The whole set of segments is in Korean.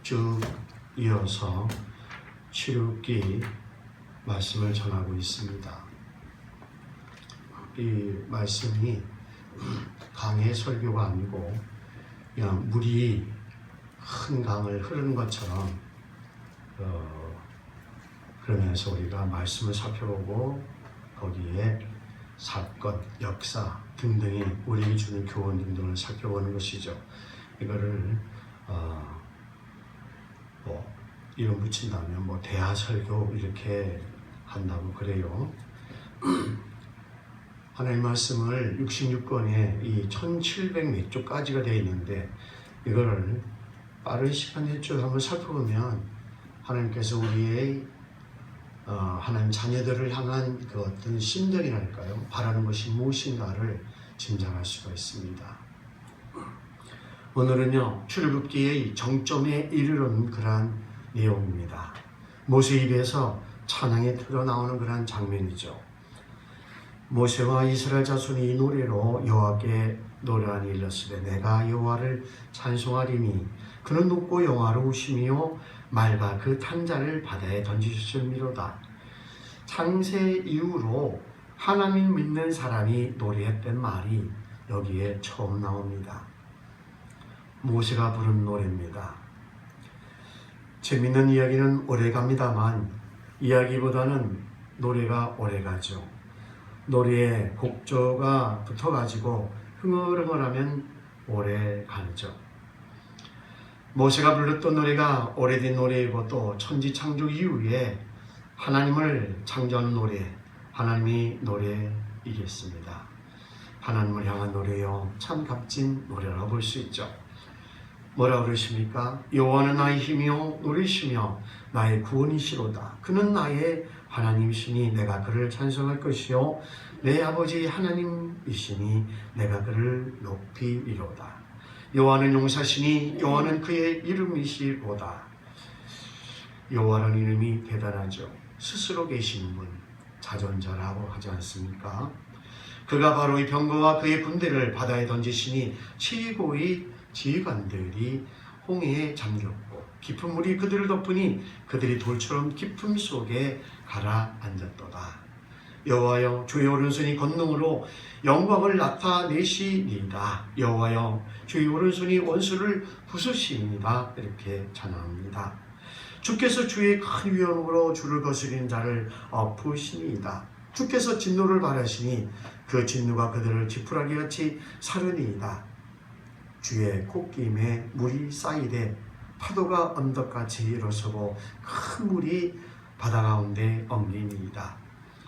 쭉 이어서 출애굽기 말씀을 전하고 있습니다. 이 말씀이 강의 설교가 아니고 그냥 물이 큰 강을 흐르는 것처럼 그러면서 우리가 말씀을 살펴보고 거기에 사건, 역사 등등이 우리에게 주는 교훈 등등을 살펴보는 것이죠. 이거를 이름 붙인다면 대하 설교 이렇게 한다고 그래요. 하나님 말씀을 66권에 이 1700몇 쪽까지가 되어 있는데 이거를 빠른 시간 일주일 한번 살펴보면 하나님께서 우리의 하나님 자녀들을 향한 그 어떤 심정이랄까요? 바라는 것이 무엇인가를 짐작할 수가 있습니다. 오늘은요, 출애굽기의 정점에 이르는 그러한 내용입니다. 모세 입에서 찬양이 흘러나오는 그러한 장면이죠. 모세와 이스라엘 자손이 이 노래로 여호와께 노래하니 일렀으되 내가 여호와를 찬송하리니 그는 높고 영화로우시며 말과 그 탄자를 바다에 던지셨음이로다. 창세 이후로 하나님 믿는 사람이 노래했던 말이 여기에 처음 나옵니다. 모세가 부른 노래입니다. 재밌는 이야기는 오래갑니다만 이야기보다는 노래가 오래가죠. 노래에 곡조가 붙어가지고 흥얼흥얼하면 오래가죠. 모세가 불렀던 노래가 오래된 노래이고 또 천지창조 이후에 하나님을 창조하는 노래, 하나님이 노래이겠습니다. 하나님을 향한 노래요, 참 값진 노래라고 볼 수 있죠. 뭐라고 그러십니까? 여호와는 나의 힘이요 노리시며 나의 구원이시로다. 그는 나의 하나님이시니 내가 그를 찬송할 것이요 내 아버지 하나님이시니 내가 그를 높이리로다. 여호와는 용사시니 여호와는 그의 이름이시로다. 여호와라는 이름이 대단하죠. 스스로 계시는 분, 자존자라고 하지 않습니까? 그가 바로 이 병거와 그의 군대를 바다에 던지시니 최고의 지휘관들이 홍해에 잠겼고 깊은 물이 그들을 덮으니 그들이 돌처럼 깊음 속에 가라앉았도다. 여호와여 주의 오른손이 권능으로 영광을 나타내시니이다. 여호와여 주의 오른손이 원수를 부수시니이다. 이렇게 찬양합니다. 주께서 주의 큰 위엄으로 주를 거스리는 자를 엎으시니이다. 주께서 진노를 발하시니 그 진노가 그들을 지푸라기 같이 사르니이다. 주의 콧김에 물이 쌓이되 파도가 언덕같이 일어서고 큰 물이 바다 가운데 엉리니이다.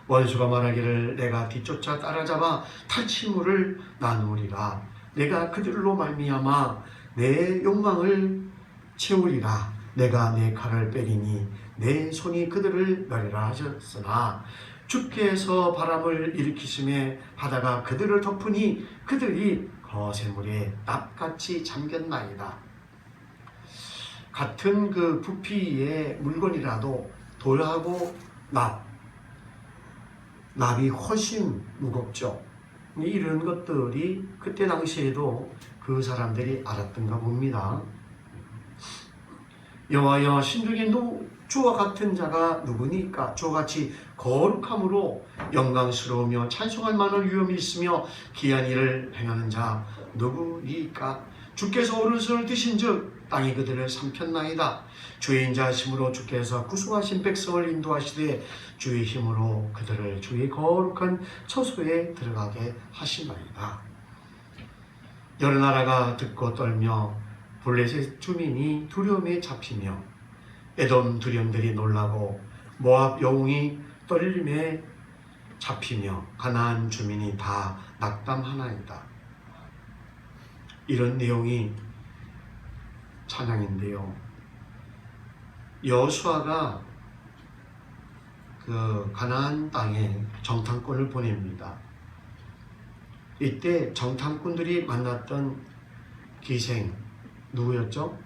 원수가 말하기를 내가 뒤쫓아 따라잡아 탈취물을 나누리라. 내가 그들로 말미암아 내 욕망을 채우리라. 내가 내 칼을 빼리니 내 손이 그들을 멸하라 하셨으나 주께서 바람을 일으키심에 바다가 그들을 덮으니 그들이 거센물에 납같이 잠겼나이다. 같은 그 부피의 물건이라도 돌하고 납이 훨씬 무겁죠. 이런 것들이 그때 당시에도 그 사람들이 알았던가 봅니다. 여호와여 신중에 주와 같은 자가 누구니까? 주와 같이 거룩함으로 영광스러우며 찬송할 만한 위엄이 있으며 기한 일을 행하는 자 누구니까? 주께서 오른손을 드신즉 땅이 그들을 삼켰나이다. 주의 인자하심으로 주께서 구속하신 백성을 인도하시되 주의 힘으로 그들을 주의 거룩한 처소에 들어가게 하시나이다. 여러 나라가 듣고 떨며 블레셋 주민이 두려움에 잡히며 에돔 두령들이 놀라고 모압 영웅이 떨림에 잡히며 가나안 주민이 다 낙담하나이다. 이런 내용이 찬양인데요. 여호수아가 그 가나안 땅에 정탐꾼을 보냅니다. 이때 정탐꾼들이 만났던 기생 누구였죠?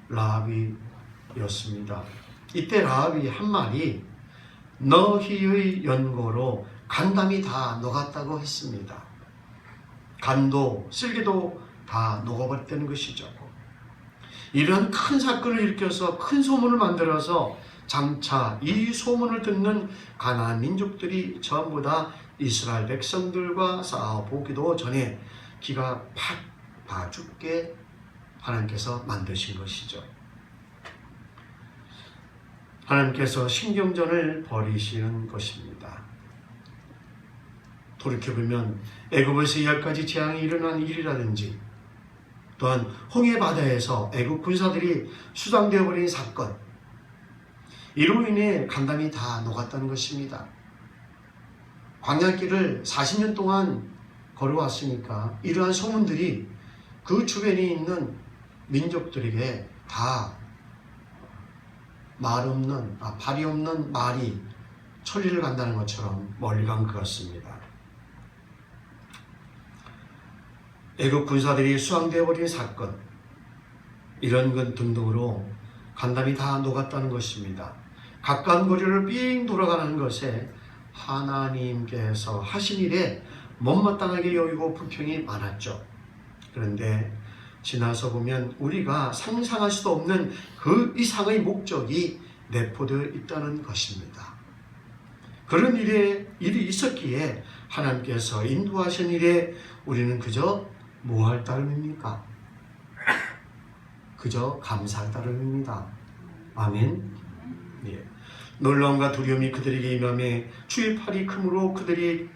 라합이었습니다. 이때 라합이 한 말이 너희의 연고로 간담이 다 녹았다고 했습니다. 간도 쓸개도 다 녹아버렸다는 것이죠. 이런 큰 사건을 일으켜서 큰 소문을 만들어서 장차 이 소문을 듣는 가나안 민족들이 전부 다 이스라엘 백성들과 싸워보기도 전에 기가 팍 봐 죽게 하나님께서 만드신 것이죠. 하나님께서 신경전을 벌이시는 것입니다. 돌이켜보면 애굽에서 10가지 재앙이 일어난 일이라든지 또한 홍해 바다에서 애굽 군사들이 수장되어 버린 사건, 이로 인해 간담이 다 녹았다는 것입니다. 광야길을 40년 동안 걸어왔으니까 이러한 소문들이 그 주변에 있는 민족들에게 다 발이 없는 말이 천리를 간다는 것처럼 멀리 간 것 같습니다. 애굽 군사들이 수장되어 버린 사건, 이런 것 등등으로 간담이 다 녹았다는 것입니다. 가까운 거리를 삥 돌아가는 것에 하나님께서 하신 일에 못마땅하게 여기고 불평이 많았죠. 그런데 지나서 보면 우리가 상상할 수도 없는 그 이상의 목적이 내포되어 있다는 것입니다. 그런 일이 있었기에 하나님께서 인도하신 일에 우리는 그저 뭐할 따름입니까? 그저 감사할 따름입니다. 아멘. 예. 놀라움과 두려움이 그들에게 임하매 주의 팔이 크므로 그들이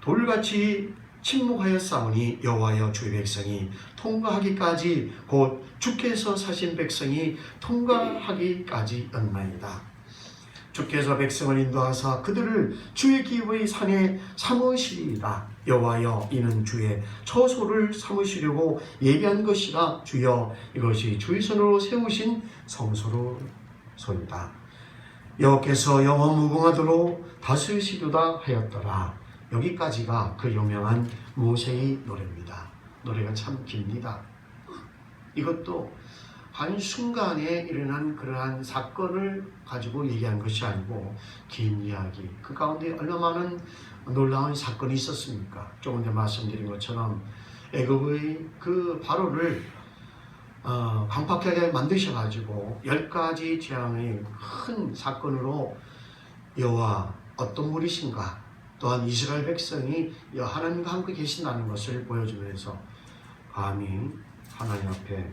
돌같이 침묵하였사오니 여호와여 주의 백성이 통과하기까지 곧 주께서 사신 백성이 통과하기까지였나이다. 주께서 백성을 인도하사 그들을 주의 기업의 산에 삼으시리이다. 여호와여 이는 주의 처소를 삼으시려고 예비한 것이라. 주여 이것이 주의 손으로 세우신 성소로소이다. 여호께서 영원 무궁하도록 다스리시도다 하였더라. 여기까지가 그 유명한 모세의 노래입니다. 노래가 참 깁니다. 이것도 한순간에 일어난 그러한 사건을 가지고 얘기한 것이 아니고 긴 이야기, 그 가운데 얼마나 많은 놀라운 사건이 있었습니까? 조금 전에 말씀드린 것처럼 애굽의 그 바로를 강팍하게 만드셔가지고 10가지 재앙의 큰 사건으로 여호와 어떤 분이신가, 또한 이스라엘 백성이 하나님과 함께 계신다는 것을 보여주면서 감히 하나님 앞에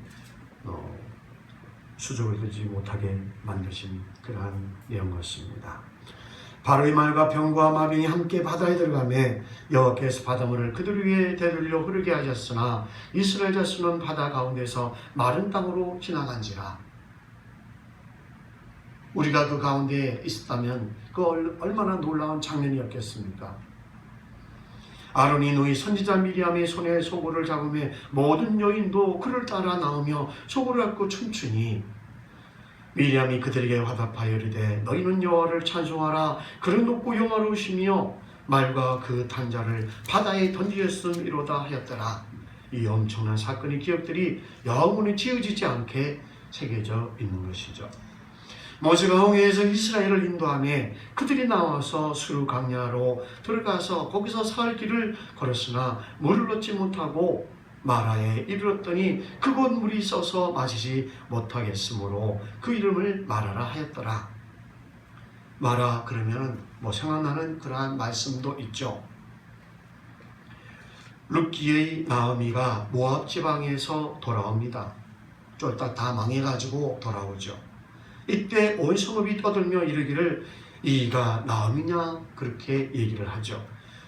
수족을 들지 못하게 만드신 그러한 내용 같습니다. 바로의 말과 병과 마병이 함께 바다에 들어가매 여호와께서 바닷물을 그들 위에 되돌려 흐르게 하셨으나 이스라엘 자손은 바다 가운데서 마른 땅으로 지나간지라. 우리가 그 가운데 있었다면 그 얼마나 놀라운 장면이었겠습니까? 아론이 너희 선지자 미리암의 손에 소고를 잡으며 모든 여인도 그를 따라 나오며 소고를 갖고 춤추니 미리암이 그들에게 화답하여 이르되 너희는 여호와를 찬송하라. 그는 높고 영화로우시며 말과 그 탄자를 바다에 던지셨음이로다 하였더라. 이 엄청난 사건의 기억들이 영원히 지워지지 않게 새겨져 있는 것이죠. 모세가 홍해에서 이스라엘을 인도하며 그들이 나와서 수르 광야로 들어가서 거기서 사흘 길을 걸었으나 물을 얻지 못하고 마라에 이르렀더니 그곳 물이 써서 마시지 못하겠으므로 그 이름을 마라라 하였더라. 마라 그러면 생각나는 그러한 말씀도 있죠. 룻기의 나오미가 모압 지방에서 돌아옵니다. 쫄딱 다 망해가지고 돌아오죠. 이때 온 성읍이 떠들며 이르기를 이가 나오미냐 그렇게 얘기를 하죠.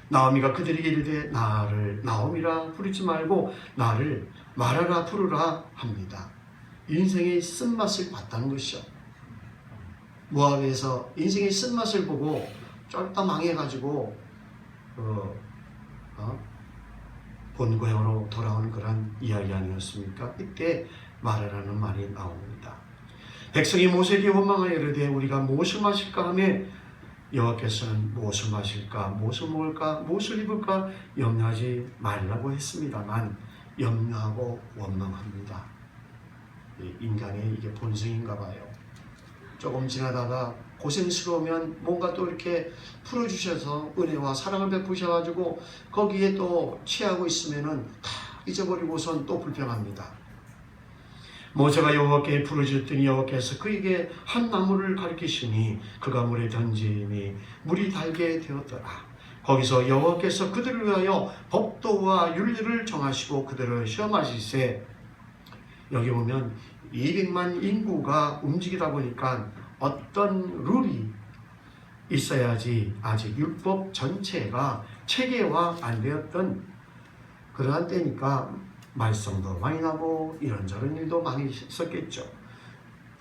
나오미가 그들에게 이르되 나를 나오미라 부르지 말고 나를 마라라 부르라 합니다. 인생의 쓴맛을 봤다는 것이죠. 모압에서 인생의 쓴맛을 보고 쫄딱 망해가지고 본 고향으로 돌아오는 그런 이야기 아니었습니까? 이때 마라라는 말이 나옵니다. 백성이 모세에게 원망하여 이르되 우리가 무엇을 마실까 하며 여호와께서는 무엇을 마실까, 무엇을 먹을까, 무엇을 입을까 염려하지 말라고 했습니다만 염려하고 원망합니다. 인간의 이게 본성인가 봐요. 조금 지나다가 고생스러우면 뭔가 또 이렇게 풀어주셔서 은혜와 사랑을 베푸셔가지고 거기에 또 취하고 있으면은 다 잊어버리고선 또 불평합니다. 모세가 여호와께 부르짖더니 여호와께서 그에게 한 나무를 가리키시니 그가 물에 던지니 물이 달게 되었더라. 거기서 여호와께서 그들을 위하여 법도와 윤리를 정하시고 그들을 시험하시세. 여기 보면 200만 인구가 움직이다 보니까 어떤 룰이 있어야지 아직 율법 전체가 체계화 안 되었던 그러한 때니까 말썽도 많이 나고 이런저런 일도 많이 있었겠죠.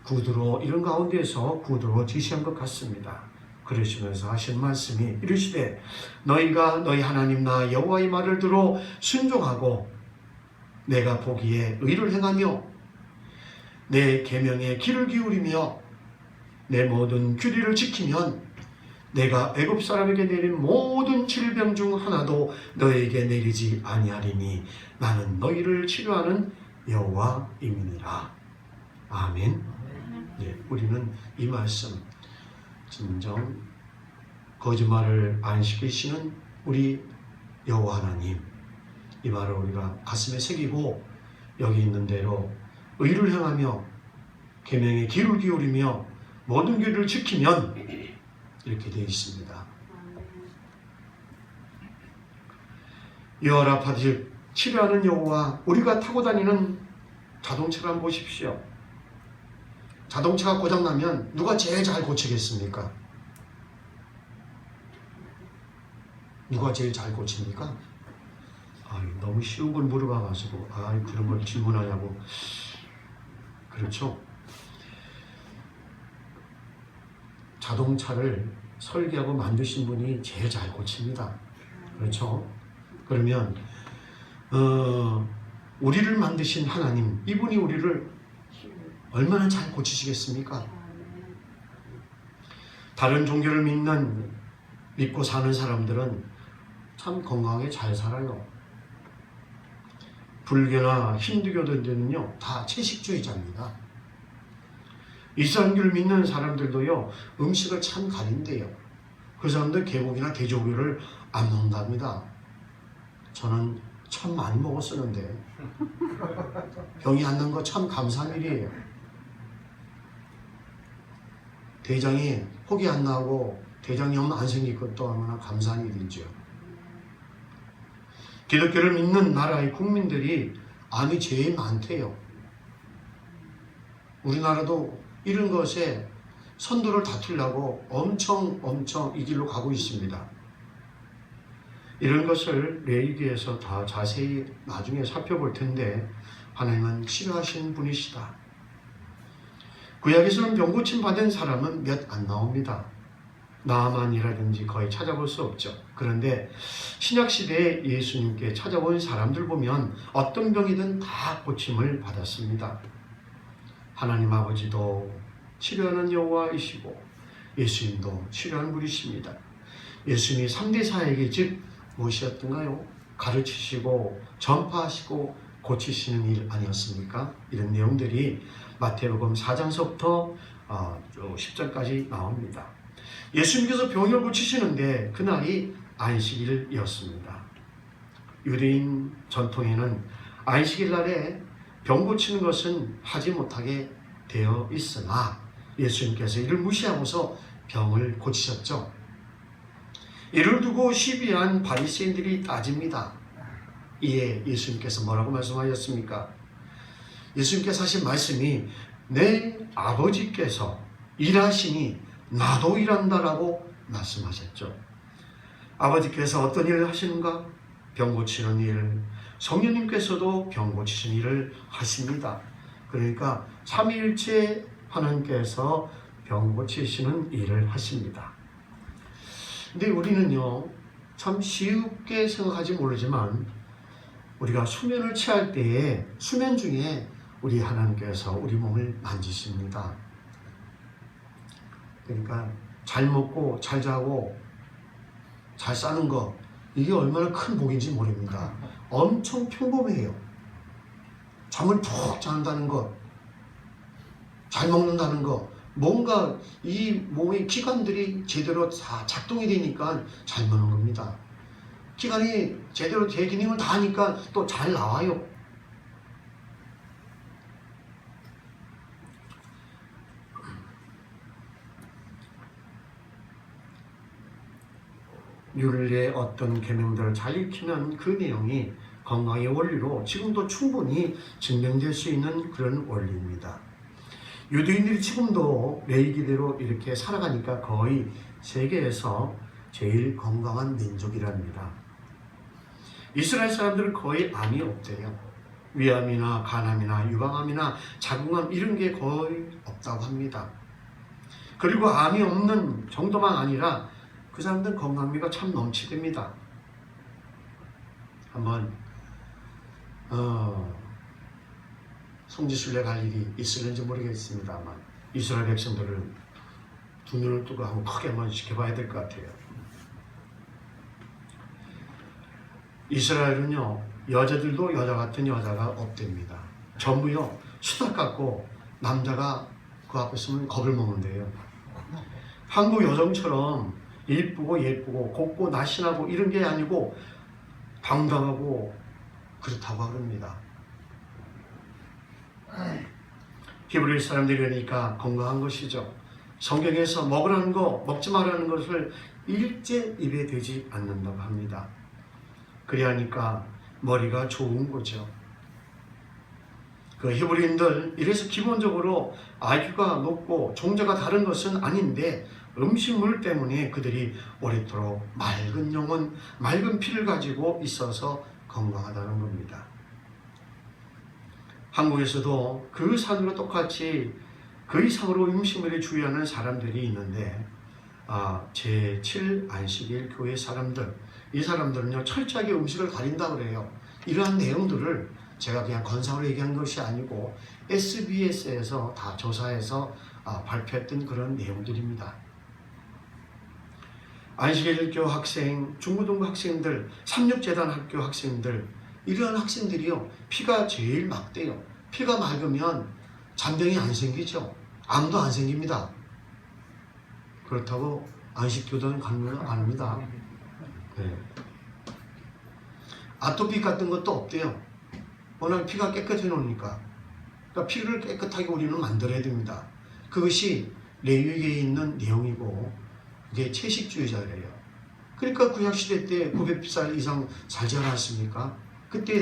구두로 이런 가운데서 구두로 지시한 것 같습니다. 그러시면서 하신 말씀이 이르시되 너희가 너희 하나님 나 여호와의 말을 들어 순종하고 내가 보기에 의를 행하며 내 계명에 귀를 기울이며 내 모든 규례를 지키면 내가 애굽 사람에게 내린 모든 질병 중 하나도 너에게 내리지 아니하리니 나는 너희를 치료하는 여호와임이니라. 아멘. 네, 우리는 이 말씀 진정 거짓말을 안 시키시는 우리 여호와 하나님, 이 말을 우리가 가슴에 새기고 여기 있는 대로 의를 행하며 계명에 귀를 기울이며 모든 규례를 지키면 이렇게 되어 있습니다. 여호라파드 치료하는 여호와. 우리가 타고 다니는 자동차를 한번 보십시오. 자동차가 고장나면 누가 제일 잘 고치겠습니까? 누가 제일 잘 고칩니까? 너무 쉬운 걸 물어봐가지고 그런 걸 질문하냐고. 그렇죠? 자동차를 설계하고 만드신 분이 제일 잘 고칩니다. 그렇죠? 그러면 우리를 만드신 하나님, 이분이 우리를 얼마나 잘 고치시겠습니까? 다른 종교를 믿고 사는 사람들은 참 건강하게 잘 살아요. 불교나 힌두교들은요 다 채식주의자입니다. 이슬람교를 믿는 사람들도요 음식을 참 가린대요. 그 사람들 개고기나 돼지고기를 안 먹는답니다. 저는 참 많이 먹었었는데 병이 안 난 거 참 감사한 일이에요. 대장이 혹이 안 나고 대장염 안 생길 것도 얼마나 감사한 일이죠. 기독교를 믿는 나라의 국민들이 암이 제일 많대요. 우리나라도 이런 것에 선두를 다투려고 엄청 이 길로 가고 있습니다. 이런 것을 레위기에서 다 자세히 나중에 살펴볼 텐데 하나님은 치료하신 분이시다. 구약에서는 병 고침 받은 사람은 몇 안 나옵니다. 나아만이라든지 거의 찾아볼 수 없죠. 그런데 신약시대에 예수님께 찾아온 사람들 보면 어떤 병이든 다 고침을 받았습니다. 하나님 아버지도 치료하는 여호와이시고 예수님도 치료하는 분이십니다. 예수님이 3대 사역이 즉 무엇이었던가요? 가르치시고 전파하시고 고치시는 일 아니었습니까? 이런 내용들이 마태복음 4장서부터 10절까지 나옵니다. 예수님께서 병을 고치시는데 그날이 안식일이었습니다. 유대인 전통에는 안식일 날에 병 고치는 것은 하지 못하게 되어 있으나 예수님께서 이를 무시하고서 병을 고치셨죠. 이를 두고 시비한 바리새인들이 따집니다. 이에 예수님께서 뭐라고 말씀하셨습니까? 예수님께서 하신 말씀이 내 아버지께서 일하시니 나도 일한다라고 말씀하셨죠. 아버지께서 어떤 일을 하시는가? 병 고치는 일. 성령님께서도 병 고치시는 일을 하십니다. 그러니까 삼위일체 하나님께서 병 고치시는 일을 하십니다. 근데 우리는요 참 쉽게 생각하지 모르지만 우리가 수면을 취할 때에 수면 중에 우리 하나님께서 우리 몸을 만지십니다. 그러니까 잘 먹고 잘 자고 잘 사는 거 이게 얼마나 큰 복인지 모릅니다. 엄청 평범해요. 잠을 푹 잔다는 것, 잘 먹는다는 것, 뭔가 이 몸의 기관들이 제대로 다 작동이 되니까 잘 먹는 겁니다. 기관이 제대로 제 기능을 다 하니까 또 잘 나와요. 윤리의 어떤 계명들을 잘 익히면 그 내용이 건강의 원리로 지금도 충분히 증명될 수 있는 그런 원리입니다. 유대인들이 지금도 레위기대로 이렇게 살아가니까 거의 세계에서 제일 건강한 민족이랍니다. 이스라엘 사람들은 거의 암이 없대요. 위암이나 간암이나 유방암이나 자궁암 이런 게 거의 없다고 합니다. 그리고 암이 없는 정도만 아니라 그 사람들은 건강미가 참 넘치답니다. 한번 성지순례 갈 일이 있을는지 모르겠습니다만 이스라엘 백성들을 두 눈을 뜨고 한번 크게 한번 지켜봐야 될 것 같아요. 이스라엘은요, 여자들도 여자 같은 여자가 없답니다. 전부요 수탉 같고 남자가 그 앞에 서면 겁을 먹는데요. 한국 여성처럼 이쁘고 예쁘고 곱고 날씬하고 이런 게 아니고 당당하고 그렇다고 합니다. 히브리 사람들이 그러니까 건강한 것이죠. 성경에서 먹으라는 거, 먹지 말라는 것을 일제 입에 대지 않는다고 합니다. 그래야 하니까 머리가 좋은 거죠. 그 히브리인들 이래서 기본적으로 IQ가 높고 종자가 다른 것은 아닌데 음식물 때문에 그들이 오래도록 맑은 영혼, 맑은 피를 가지고 있어서 건강하다는 겁니다. 한국에서도 그 산으로 똑같이 그 이상으로 음식물에 주의하는 사람들이 있는데 제7 안식일 교회 사람들, 이 사람들은요 철저하게 음식을 가린다고 그래요. 이러한 내용들을 제가 그냥 건상으로 얘기한 것이 아니고 SBS에서 다 조사해서 발표했던 그런 내용들입니다. 안식일교 학생, 중고등부 학생들, 삼육재단 학교 학생들 이러한 학생들이요 피가 제일 맑대요. 피가 맑으면 잔병이 안 생기죠. 암도 안 생깁니다. 그렇다고 안식교도는 가는 건 아닙니다. 네. 아토피 같은 것도 없대요. 워낙 피가 깨끗해 놓으니까. 그러니까 피를 깨끗하게 우리는 만들어야 됩니다. 그것이 레위기에 있는 내용이고 그게 채식주의자래요. 그러니까 구약시대 때 900살 이상 살지 않았습니까? 그때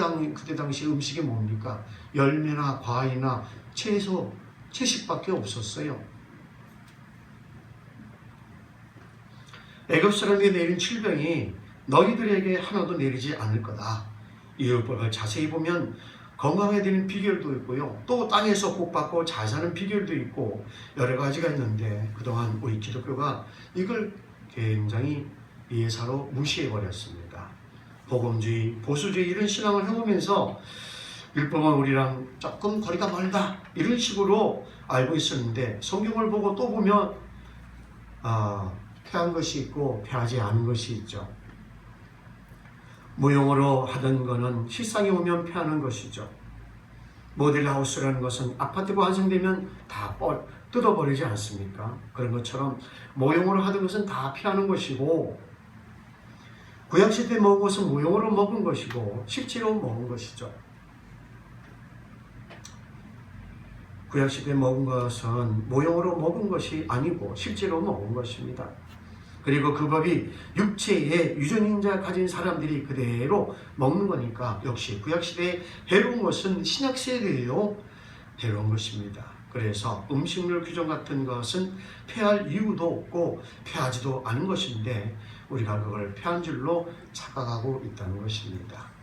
당시 음식이 뭡니까? 열매나 과일이나 채소, 채식밖에 없었어요. 애굽 사람에게 내린 질병이 너희들에게 하나도 내리지 않을 거다. 이 율법을 자세히 보면 건강해야 되는 비결도 있고요. 또 땅에서 복받고 잘 사는 비결도 있고 여러 가지가 있는데 그동안 우리 기독교가 이걸 굉장히 예사로 무시해버렸습니다. 복음주의, 보수주의 이런 신앙을 해오면서 율법은 우리랑 조금 거리가 멀다 이런 식으로 알고 있었는데 성경을 보고 또 보면 폐한 것이 있고 폐하지 않은 것이 있죠. 무용으로 하던 거는 실상이 오면 폐하는 것이죠. 모델하우스라는 것은 아파트가 완성되면 다 뜯어버리지 않습니까? 그런 것처럼 모형으로 하던 것은 다 폐하는 것이고 구약시대 먹은 것은 모형으로 먹은 것이고 실제로 먹은 것이죠. 구약시대 먹은 것은 모형으로 먹은 것이 아니고 실제로 먹은 것입니다. 그리고 그 법이 육체의 유전인자 가진 사람들이 그대로 먹는 거니까 역시 구약시대에 해로운 것은 신약시대에도 해로운 것입니다. 그래서 음식물 규정 같은 것은 폐할 이유도 없고 폐하지도 않은 것인데 우리가 그걸 폐한 줄로 착각하고 있다는 것입니다.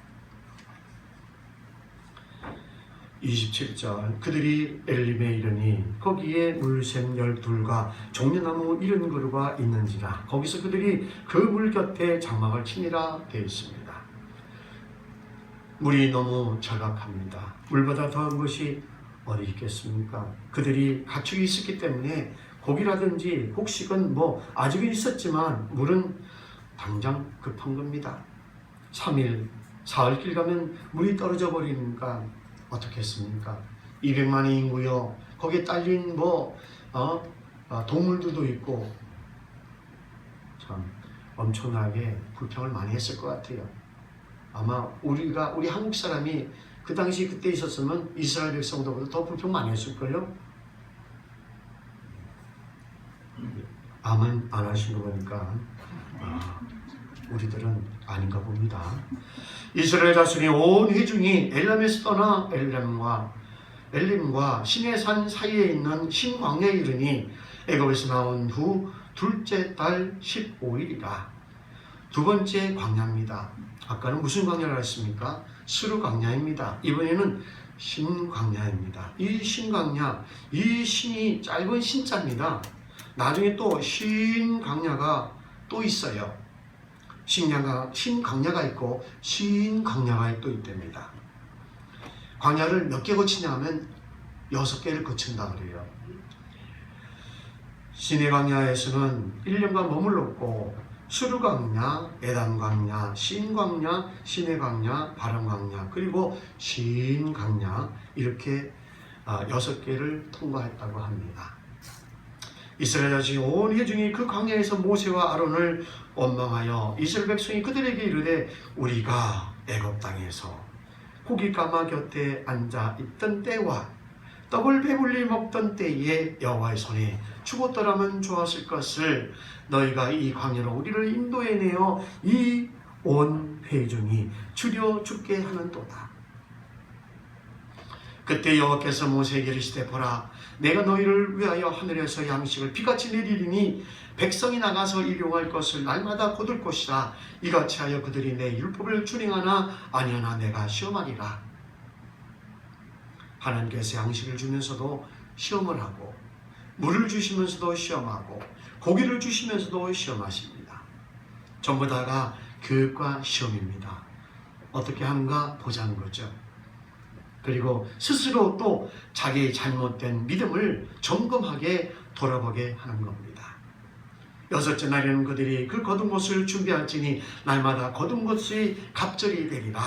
27절 그들이 엘림에 이르니 거기에 물샘 12과 종려나무 70그루가 있는지라 거기서 그들이 그 물 곁에 장막을 치니라 되어 있습니다. 물이 너무 절박합니다. 물보다 더한 것이 어디 있겠습니까? 그들이 가축이 있었기 때문에 고기라든지 곡식은 아직은 있었지만 물은 당장 급한 겁니다. 3일, 사흘 길 가면 물이 떨어져 버리니까 어떻겠습니까? 200만의 인구요. 거기에 딸린 동물들도 있고 참 엄청나게 불평을 많이 했을 것 같아요. 아마 우리 한국 사람이 그 당시 그때 있었으면 이스라엘 백성들보다 더 불평 많이 했을걸요? 아멘 안 하신 거 보니까 우리들은 아닌가 봅니다. 이스라엘 자손이 온 회중이 엘람에서 떠나 엘림과 시내산 사이에 있는 신광야에 이르니 애굽에서 나온 후 둘째 달 15일이라. 두 번째 광야입니다. 아까는 무슨 광야를 했습니까? 스루 광야입니다. 이번에는 신광야입니다. 이 신광야, 이 신이 짧은 신자입니다. 나중에 또 신광야가 또 있어요. 신광야가 있고 신광야가 또 있답니다. 광야를 몇 개 거치냐 하면 6개를 거친다 그래요. 시내 광야에서는 1년간 머물렀고 수르광야, 에담광야, 신광야, 시내 광야, 바람 광야, 그리고 신광야 이렇게 6개를 통과했다고 합니다. 이스라엘 자손이 온 회중이 그 광야에서 모세와 아론을 원망하여 이스라엘 백성이 그들에게 이르되 우리가 애굽 땅에서 고기 가마 곁에 앉아 있던 때와 떡을 배불리 먹던 때에 여호와의 손에 죽었더라면 좋았을 것을 너희가 이 광야로 우리를 인도해내어 이 온 회중이 줄여 죽게 하는도다. 그때 여호와께서 모세에게 이르시되 보라 내가 너희를 위하여 하늘에서 양식을 비같이 내리리니 백성이 나가서 일용할 것을 날마다 거둘 것이라. 이같이 하여 그들이 내 율법을 준행하나 아니하나 내가 시험하리라. 하나님께서 양식을 주면서도 시험을 하고 물을 주시면서도 시험하고 고기를 주시면서도 시험하십니다. 전부 다가 교육과 시험입니다. 어떻게 하는가 보자는 거죠. 그리고 스스로 또 자기의 잘못된 믿음을 점검하게 돌아보게 하는 겁니다. 6째 날에는 그들이 그 거둔 것을 준비할지니 날마다 거둔 것이 갑절이 되리라.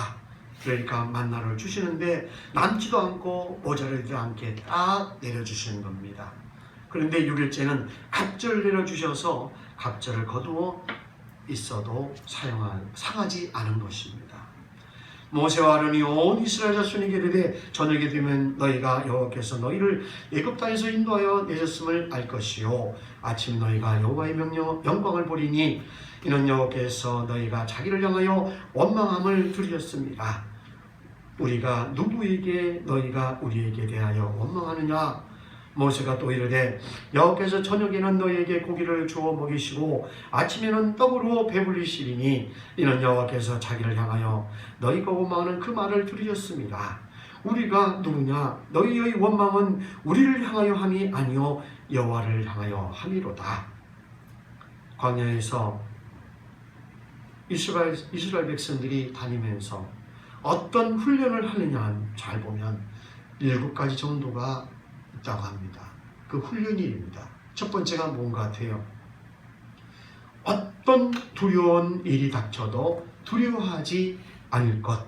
그러니까 만나를 주시는데 남지도 않고 모자르지 않게 딱 내려주시는 겁니다. 그런데 6일째는 갑절 내려주셔서 갑절을 거두어 있어도 상하지 않은 것입니다. 모세와 아론이 온 이스라엘 자손에게 이르되 저녁이 되면 너희가 여호와께서 너희를 애굽 땅에서 인도하여 내셨음을 알 것이요 아침 너희가 여호와의 영광을 보리니 이는 여호와께서 너희가 자기를 향하여 원망함을 두렸습니다. 우리가 누구에게 너희가 우리에게 대하여 원망하느냐? 모세가 또 이르되 여호와께서 저녁에는 너희에게 고기를 주어 먹이시고 아침에는 떡으로 배불리시리니 이는 여호와께서 자기를 향하여 너희가 원망하는 그 말을 들으셨습니다. 우리가 누구냐? 너희의 원망은 우리를 향하여 함이 아니요 여호와를 향하여 함이로다. 광야에서 이스라엘 백성들이 다니면서 어떤 훈련을 하느냐 잘 보면 7가지 정도가 있다고 합니다. 그 훈련일입니다. 첫 번째가 뭔가 같아요? 어떤 두려운 일이 닥쳐도 두려워하지 않을 것.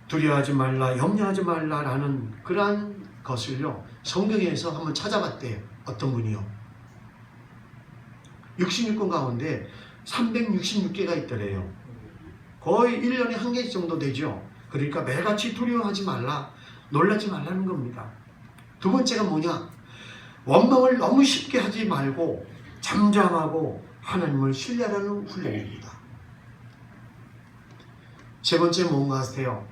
두려워하지 말라, 염려하지 말라라는 그러한 것을요 성경에서 한번 찾아봤대요. 어떤 분이요? 66권 가운데 366개가 있더래요. 거의 1년에 한 개 정도 되죠. 그러니까 매일같이 두려워하지 말라, 놀라지 말라는 겁니다. 두 번째가 뭐냐? 원망을 너무 쉽게 하지 말고 잠잠하고 하나님을 신뢰하는 훈련입니다. 세 번째 뭔가 하세요?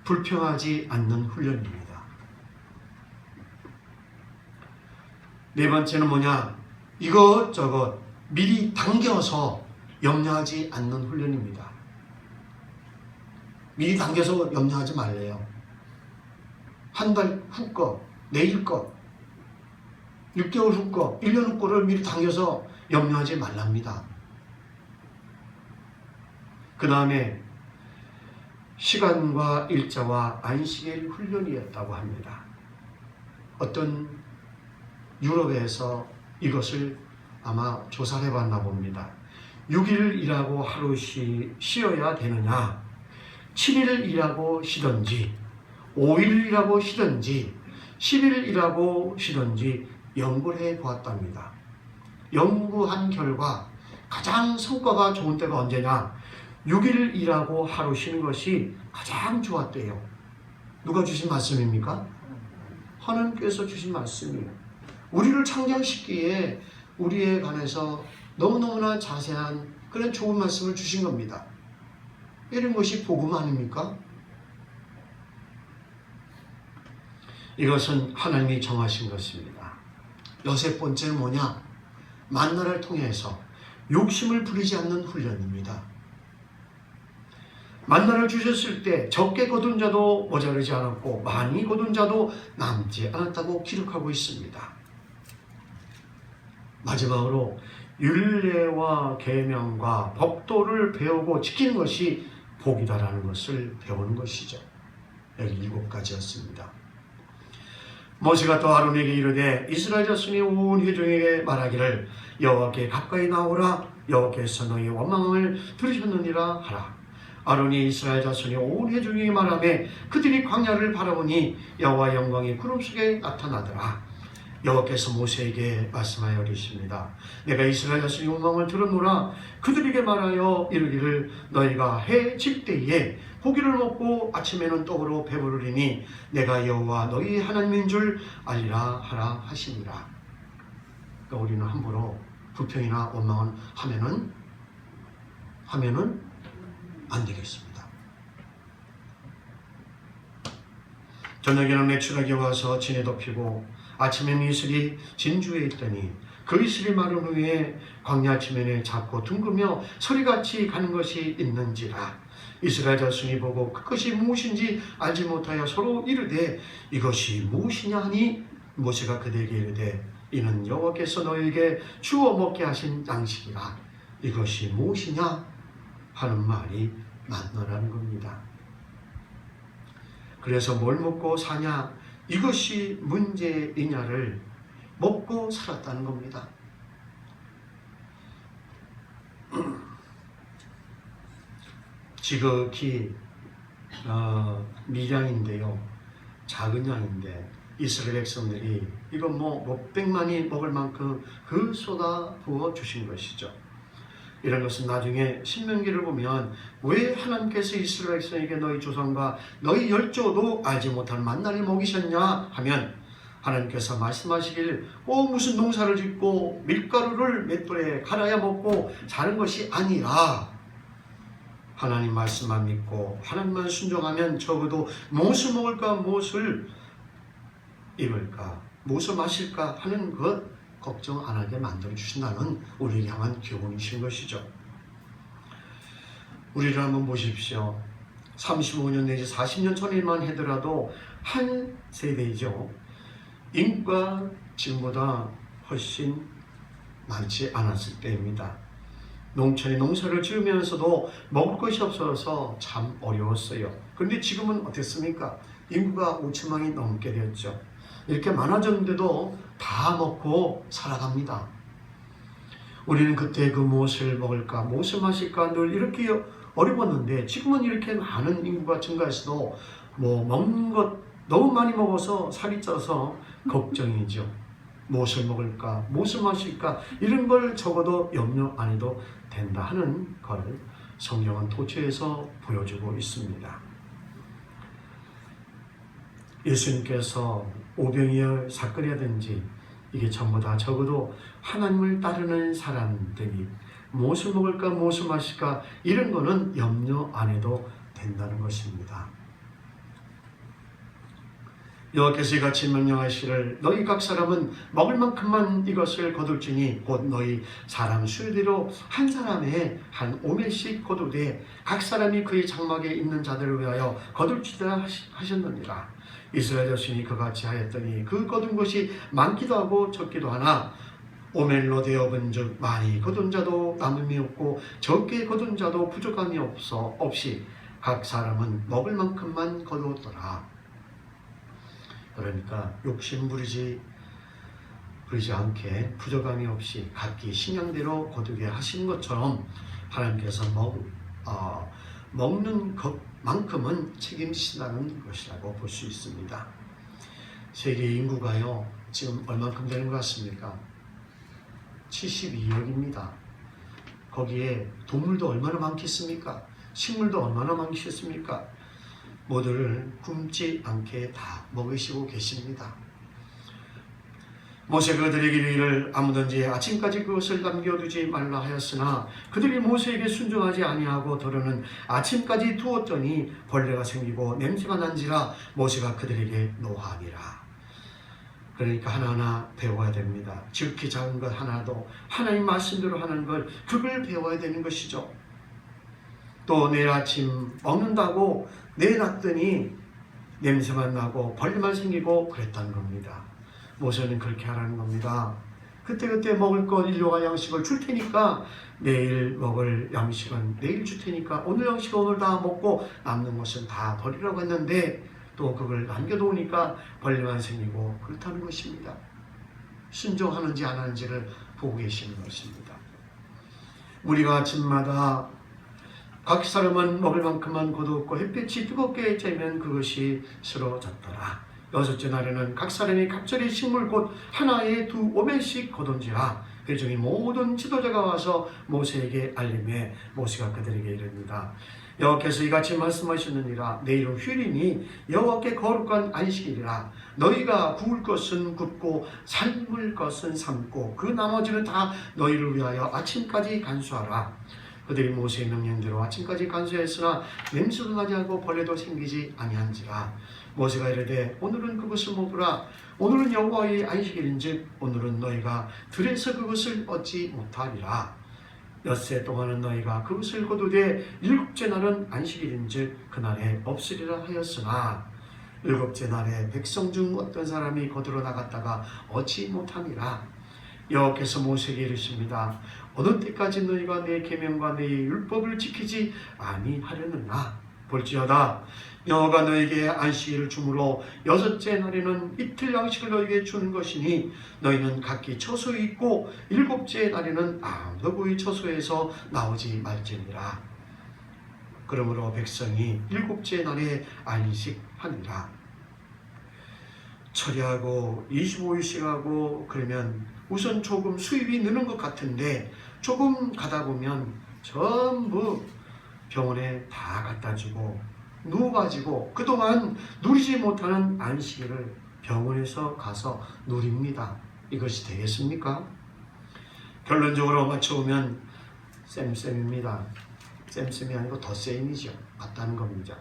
불평하지 않는 훈련입니다. 네 번째는 뭐냐? 이것저것 미리 당겨서 염려하지 않는 훈련입니다. 미리 당겨서 염려하지 말래요. 한 달 후 거, 내일 거, 6개월 후 거, 1년 후 거를 미리 당겨서 염려하지 말랍니다. 그 다음에 시간과 일자와 안식일 훈련이었다고 합니다. 어떤 유럽에서 이것을 아마 조사를 해봤나 봅니다. 6일 일하고 하루 쉬어야 되느냐? 7일 일하고 쉬든지 5일 일하고 쉬든지 10일 일하고 쉬든지 연구를 해 보았답니다. 연구한 결과 가장 성과가 좋은 때가 언제냐? 6일 일하고 하루 쉬는 것이 가장 좋았대요. 누가 주신 말씀입니까? 하나님께서 주신 말씀이에요. 우리를 창조시기에 우리에 관해서 너무너무나 자세한 그런 좋은 말씀을 주신 겁니다. 이런 것이 복음 아닙니까? 이것은 하나님이 정하신 것입니다. 여섯 번째는 뭐냐? 만나를 통해서 욕심을 부리지 않는 훈련입니다. 만나를 주셨을 때 적게 거둔 자도 모자르지 않았고 많이 거둔 자도 남지 않았다고 기록하고 있습니다. 마지막으로 율례와 계명과 법도를 배우고 지키는 것이 복이다라는 것을 배우는 것이죠. 여기 7가지였습니다. 모세가 또 아론에게 이르되 이스라엘 자손이 온 회중에게 말하기를 여호와께 가까이 나오라 여호와께서 너희 원망을 들으셨느니라 하라. 아론이 이스라엘 자손이 온 회중에게 말하며 그들이 광야를 바라보니 여호와의 영광이 구름 속에 나타나더라. 여호와께서 모세에게 말씀하여 이르십니다. 내가 이스라엘 자손의 원망을 들었노라. 그들에게 말하여 이르기를 너희가 해 질 때에 고기를 먹고 아침에는 떡으로 배부르리니 내가 여호와 너희 하나님인 줄 알리라 하라 하시니라. 그러니까 우리는 함부로 불평이나 원망을 하면은 안 되겠습니다. 저녁에는 메추라기 와서 진에 덮이고 아침에는 이슬이 진주에 있더니 그 이슬이 마른 후에 광야 지면에 작고 둥그며 소리같이 가는 것이 있는지라. 이스라엘 자손이 보고 그것이 무엇인지 알지 못하여 서로 이르되 이것이 무엇이냐 하니 모세가 그들에게 이르되 이는 여호와께서 너희에게 주어 먹게 하신 양식이라. 이것이 무엇이냐 하는 말이 만나라는 겁니다. 그래서 뭘 먹고 사냐 이것이 문제이냐를 먹고 살았다는 겁니다. 지극히 미량인데요, 작은 양인데 이스라엘 백성들이 이거 몇백만이 먹을 만큼 그 쏟아 부어 주신 것이죠. 이런 것은 나중에 신명기를 보면 왜 하나님께서 이스라엘 백성에게 너희 조상과 너희 열조도 알지 못한 만나를 먹이셨냐 하면 하나님께서 말씀하시길 무슨 농사를 짓고 밀가루를 맷돌에 갈아야 먹고 사는 것이 아니라 하나님 말씀만 믿고 하나님만 순종하면 적어도 무엇을 먹을까 무엇을 입을까 무엇을 마실까 하는 것 걱정 안 하게 만들어주신다는 우리에게 향한 교훈이신 것이죠. 우리를 한번 보십시오. 35년 내지 40년 전에만 하더라도 한 세대이죠. 인구가 지금보다 훨씬 많지 않았을 때입니다. 농촌에 농사를 지으면서도 먹을 것이 없어서 참 어려웠어요. 그런데 지금은 어땠습니까? 인구가 5천만이 넘게 되었죠. 이렇게 많아졌는데도 다 먹고 살아갑니다. 우리는 그때 그 무엇을 먹을까 무엇을 마실까 늘 이렇게 어려웠는데 지금은 이렇게 많은 인구가 증가해서도 먹는 것 너무 많이 먹어서 살이 쪄서 걱정이죠. 무엇을 먹을까 무엇을 마실까 이런 걸 적어도 염려 안 해도 된다 하는 걸 성경은 도처에서 보여주고 있습니다. 예수님께서 오병이어 사건이라든지 이게 전부 다 적어도 하나님을 따르는 사람들이 무엇을 먹을까 무엇을 마실까 이런 거는 염려 안 해도 된다는 것입니다. 여호와께서 이같이 명령하시기를 너희 각 사람은 먹을 만큼만 이것을 거둘지니 곧 너희 사람 수요대로 한 사람에 한 오멜씩 거두되 각 사람이 그의 장막에 있는 자들을 위하여 거둘지다 하셨느니라. 이스라엘 자손이 그같이 하였더니 그 거둔 것이 많기도 하고 적기도 하나 오멜로 되어본즉 많이 거둔 자도 남음이 없고 적게 거둔 자도 부족함이 없이 각 사람은 먹을 만큼만 거두었더라. 그러니까 욕심 부리지 않게 부족함이 없이 각기 신양대로 거두게 하신 것처럼 하나님께서 먹는 것만큼은 책임지신다는 것이라고 볼 수 있습니다. 세계 인구가요 지금 얼만큼 되는 것 같습니까? 72억입니다. 거기에 동물도 얼마나 많겠습니까? 식물도 얼마나 많겠습니까? 모두를 굶지 않게 다 먹으시고 계십니다. 모세가 그들에게 이르기를 아무든지 아침까지 그것을 남겨두지 말라 하였으나 그들이 모세에게 순종하지 아니하고 더러는 아침까지 두었더니 벌레가 생기고 냄새가 난지라 모세가 그들에게 노하니라. 그러니까 하나하나 배워야 됩니다. 지극히 작은 것 하나도 하나님 말씀대로 하는 걸 그걸 배워야 되는 것이죠. 또 내일 아침 먹는다고 내놨더니 냄새만 나고 벌레만 생기고 그랬다는 겁니다. 모세는 그렇게 하라는 겁니다. 그때그때 먹을 것 일용할 양식을 줄 테니까 내일 먹을 양식은 내일 줄 테니까 오늘 양식은 오늘 다 먹고 남는 것은 다 버리라고 했는데 또 그걸 남겨놓으니까 벌레만 생기고 그렇다는 것입니다. 순종하는지 안 하는지를 보고 계시는 것입니다. 우리가 아침마다 각 사람은 먹을 만큼만 거두었고 햇빛이 뜨겁게 쬐면 그것이 쓰러졌더라. 여섯째 날에는 각 사람이 각자의 식물 곧 하나에 2오멜씩 거둔지라. 회중이 모든 지도자가 와서 모세에게 알림해 모세가 그들에게 이릅니다. 여호와께서 이같이 말씀하셨느니라. 내일은 휴일이니 여호와께 거룩한 안식일이라. 너희가 구울 것은 굽고 삶을 것은 삶고 그 나머지는 다 너희를 위하여 아침까지 간수하라. 그들이 모세의 명령대로 아침까지 간수했으나 냄새도 나지 않고 벌레도 생기지 아니한지라. 모세가 이르되 오늘은 그것을 먹으라. 오늘은 여호와의 안식일인즉 오늘은 너희가 들에서 그것을 얻지 못하리라. 엿새 동안은 너희가 그것을 거두되 일곱째 날은 안식일인즉 그날에 없으리라 하였으나 일곱째 날에 백성 중 어떤 사람이 거두러 나갔다가 얻지 못하니라. 여호와께서 모세에게 이르십니다. 어느 때까지 너희가 내 계명과 내 율법을 지키지 아니하려느냐. 볼지어다 여호와가 너에게 안식일을 주므로 여섯째 날에는 이틀 양식을 너에게 주는 것이니 너희는 각기 처소에 있고 일곱째 날에는 아무도 그의 처소에서 나오지 말지니라. 그러므로 백성이 일곱째 날에 안식하니라. 처리하고 25일씩 하고 그러면 우선 조금 수입이 느는 것 같은데 조금 가다 보면 전부 병원에 다 갖다 주고 누워가지고 그동안 누리지 못하는 안식일을 병원에서 가서 누립니다. 이것이 되겠습니까? 결론적으로 맞춰보면 쌤쌤입니다. 쌤쌤이 아니고 덧쌤이죠. 맞다는 겁니다.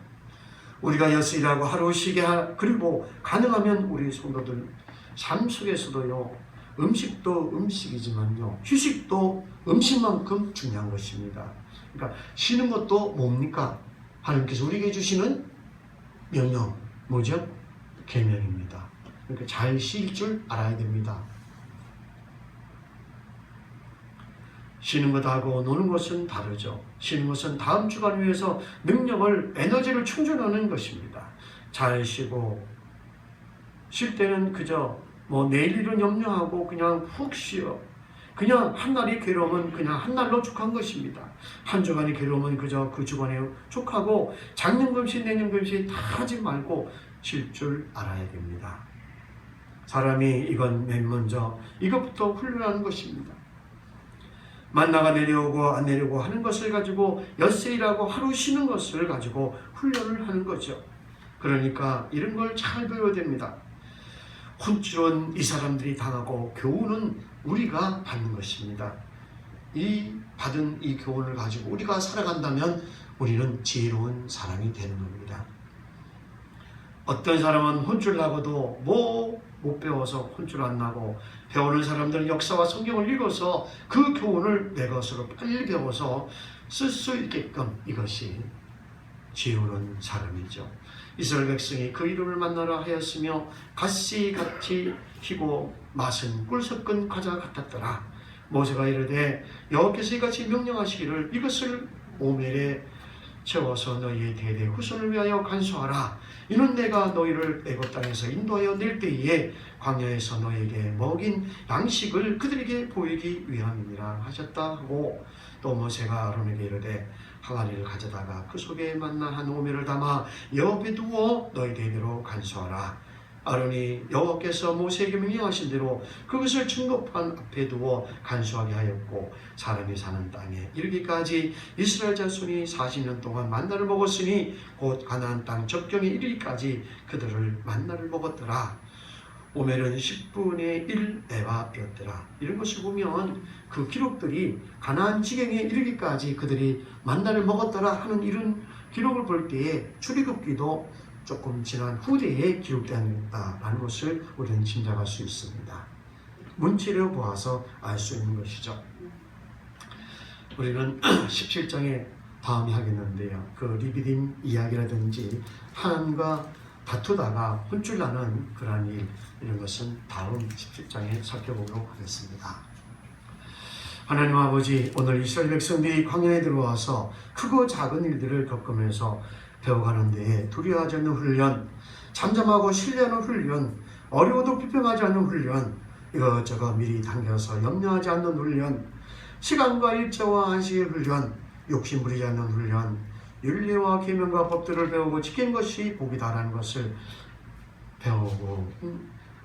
우리가 엿새일하고 하루 쉬게 그리고 가능하면 우리 성도들 삶 속에서도요. 음식도 음식이지만요. 휴식도 음식만큼 중요한 것입니다. 그러니까 쉬는 것도 뭡니까? 하나님께서 우리에게 주시는 명령, 뭐죠? 계명입니다. 그러니까 잘 쉴 줄 알아야 됩니다. 쉬는 것하고 노는 것은 다르죠. 쉬는 것은 다음 주간 위해서 능력을, 에너지를 충전하는 것입니다. 잘 쉬고 쉴 때는 그저 내일 일은 염려하고 그냥 훅 쉬어. 그냥 한 날이 괴로우면 그냥 한 날로 족한 것입니다. 한 주간이 괴로우면 그저 그 주간에 족하고 작년금시 내년금시 다 하지 말고 쉴 줄 알아야 됩니다. 사람이 이건 맨 먼저 이것부터 훈련하는 것입니다. 만나가 내려오고 안 내려오고 하는 것을 가지고 엿새일하고 하루 쉬는 것을 가지고 훈련을 하는 거죠. 그러니까 이런 걸 잘 배워야 됩니다. 혼쭐은 이 사람들이 당하고 교훈은 우리가 받는 것입니다. 이 받은 이 교훈을 가지고 우리가 살아간다면 우리는 지혜로운 사람이 되는 겁니다. 어떤 사람은 혼쭐 나고도 못 배워서 혼쭐 안 나고 배우는 사람들은 역사와 성경을 읽어서 그 교훈을 내 것으로 빨리 배워서 쓸 수 있게끔 이것이 지혜로운 사람이죠. 이스라엘 백성이 그 이름을 만나라 하였으며 갓씨 같이 희고 맛은 꿀 섞은 과자 같았더라. 모세가 이르되 여호와께서 이같이 명령하시기를 이것을 오멜에 채워서 너희의 대대 후손을 위하여 간수하라. 이는 내가 너희를 애굽 땅에서 인도하여 낼 때에 광야에서 너희에게 먹인 양식을 그들에게 보이기 위함이니라 하셨다 하고 또 모세가 아론에게 이르되 항아리를 가져다가 그 속에 만나 한 오멜을 담아 여호와께 두어 너희 대대로 간수하라. 아론이 여호와께서 모세에게 명령하신 대로 그것을 증거판 앞에 두어 간수하게 하였고 사람이 사는 땅에 이르기까지 이스라엘 자손이 40년 동안 만나를 먹었으니 곧 가나안 땅 접경에 이르기까지 그들을 만나를 먹었더라. 오멜은 10분의 1 에바였더라. 이런 것을 보면 그 기록들이 가나안 지경에 이르기까지 그들이 만나를 먹었더라 하는 이런 기록을 볼 때에 출애굽기도 조금 지난 후대에 기록되었다라는 것을 우리는 짐작할 수 있습니다. 문체를 보아서 알 수 있는 것이죠. 우리는 17장에 다음에 하겠는데요. 그 리비딤 이야기라든지 하나님과 다투다가 혼쭐나는 그러한 일, 이런 것은 다음 17장에 살펴보도록 하겠습니다. 하나님 아버지, 오늘 이스라엘 백성들이 광야에 들어와서 크고 작은 일들을 겪으면서 배워가는 데에 두려워하지 않는 훈련, 잠잠하고 신뢰하는 훈련, 어려워도 불평하지 않는 훈련, 이것저것 미리 당겨서 염려하지 않는 훈련, 시간과 일자와 안식의 훈련, 욕심 부리지 않는 훈련, 율례와 계명과 법들을 배우고 지킨 것이 복이다라는 것을 배우고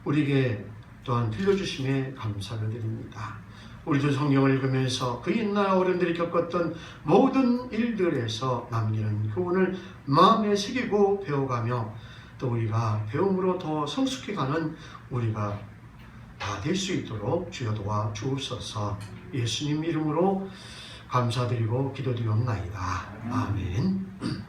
우리에게 또한 들려주심에 감사를 드립니다. 우리도 성경을 읽으면서 그 옛날 어른들이 겪었던 모든 일들에서 남기는 교훈을 마음에 새기고 배워가며 또 우리가 배움으로 더 성숙해가는 우리가 다 될 수 있도록 주여 도와 주옵소서. 예수님 이름으로 감사드리고 기도드리옵나이다. 아멘.